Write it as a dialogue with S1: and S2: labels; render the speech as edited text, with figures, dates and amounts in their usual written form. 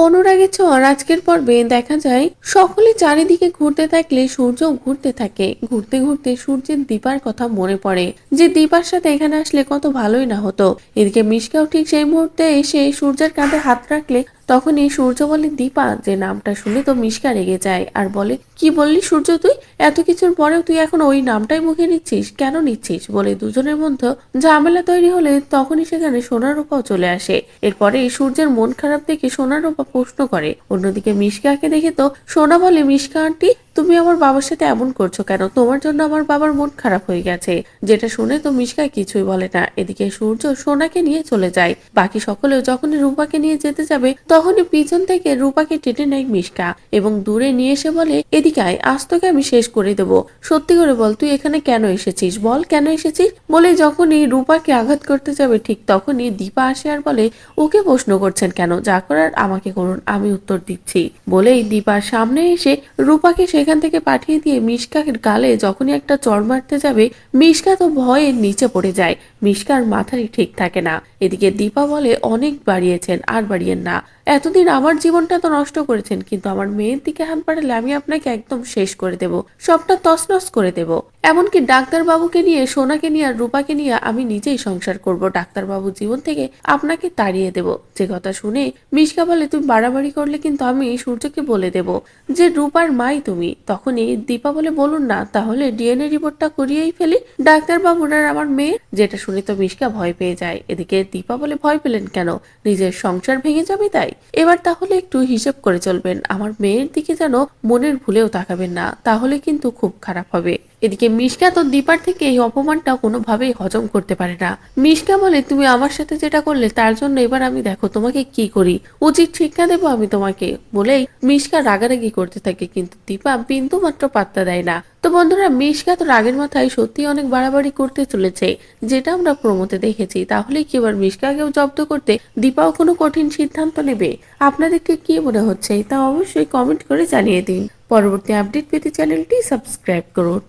S1: অনুরাগের ছোঁয়ার আজকের পর্বে দেখা যায় সকলে চারিদিকে ঘুরতে থাকলে সূর্য ঘুরতে থাকে। ঘুরতে ঘুরতে সূর্যের দীপার কথা মনে পড়ে যে দীপার সাথে এখানে আসলে কত ভালোই না হতো। এদিকে মিশকাও ঠিক সেই মুহূর্তে এসে সূর্যের কাঁধে হাত রাখলে তখনই সূর্য বলে দীপা, যে নামটা শুনে তো মিশকা রেগে যায় আর বলে, কি বললি সূর্য তুই? এত কিছুর পরেও তুই এখন ওই নামটাই মুখে নিচ্ছিস, কেন নিচ্ছিস? বলে দুজনের মধ্যে ঝামেলা তৈরি হলে তখনই সেখানে সোনার রূপাও চলে আসে। এরপরে সূর্যের মন খারাপ দেখে সোনার রূপা প্রশ্ন করে। অন্যদিকে মিশকাকে দেখে তো সোনা বলে, মিশকা আন্টি তুমি আমার বাবার সাথে এমন করছো কেন? তোমার জন্য আমার বাবার মন খারাপ হয়ে গেছে। যেটা শুনে তো মিশকা কিছুই বলে না। এদিকে সূর্য সোনাকে নিয়ে চলে যায়। বাকি সকলেও যখনই রূপাকে নিয়ে যেতে যাবে তখনই পিছন থেকে রূপাকে টেনে নেয় মিশকা এবং দূরে নিয়ে এসে বলে, এদিকে আয়, আজ তোকে আমি শেষ করে দেবো। সত্যি করে বল, তুই এখানে কেন এসেছিস? বল কেন এসেছিস? বলে যখনই রূপাকে আঘাত করতে যাবে ঠিক তখনই দীপা আসে আর বলে, ওকে প্রশ্ন করছেন কেন? যা করার আমাকে করুন, আমি উত্তর দিচ্ছি। বলেই দীপার সামনে এসে রূপাকে সেখান থেকে পাঠিয়ে দিয়ে মিশকার গালে যখনই একটা চড় মারতে যাবে মিশকা তো ভয়ে নিচে পড়ে যায়। মিশকার মাথায় ঠিক থাকে না। এদিকে দীপা বলে, অনেক বাড়িয়েছেন, আর বাড়িয়েন না। এতদিন আমার জীবনটা তো নষ্ট করেছেন, কিন্তু আমার মেয়ের দিকে হাত বাড়ালে আমি আপনাকে একদম শেষ করে দেব, সবটা তছনছ করে দেব। এমনকি ডাক্তার বাবুকে নিয়ে, সোনাকে নিয়ে আর রূপাকে নিয়ে আমি নিজেই সংসার করব। ডাক্তার বাবু জীবন থেকে আপনাকে তাড়িয়ে দেব। যে কথা শুনে মিশকা বলে, তুমি বাড়াবাড়ি করলে কিন্তু আমি সূর্যকে বলে দেব যে রূপার মাই তুমি। তখনই দীপা বলে, বলুন না, তাহলে ডিএনএ রিপোর্টটা করিয়েই ফেলি ডাক্তার বাবুর আর আমার মেয়ে। যেটা শুনে তো মিশকা ভয় পেয়ে যায়। এদিকে দীপা বলে, ভয় পেলেন কেন? নিজের সংসার ভেঙে যাবে তাই? এবার তাহলে একটু হিসেব করে চলবেন, আমার মেয়ের দিকে যেন মনের ভুলেও তাকাবেন না, তাহলে কিন্তু খুব খারাপ হবে। এদিকে মিশকা তো দীপার থেকে এই অপমানটা কোনোভাবেই হজম করতে পারে না। মিশকা বলে, তুমি আমার সাথে যেটা করলে তার জন্য এবার আমি দেখো তোমাকে কি করি, উচিত শিক্ষা দেবো আমি তোমাকে। বলেই মিশকা রাগারাগি করতে থাকে, কিন্তু দীপা বিন্দু মাত্র পাত্তা দেয় না। তো বন্ধুরা, মিশকা তো রাগের মাথায় সত্যি অনেক বাড়াবাড়ি করতে চলেছে, যেটা আমরা প্রমোতে দেখেছি। তাহলে কি এবার মিশকাকেও জব্দ করতে দীপাও কোনো কঠিন সিদ্ধান্ত নেবে? আপনাদেরকে কি মনে হচ্ছে তা অবশ্যই কমেন্ট করে জানিয়ে দিন। পরবর্তী আপডেট পেতে চ্যানেলটি সাবস্ক্রাইব করুন।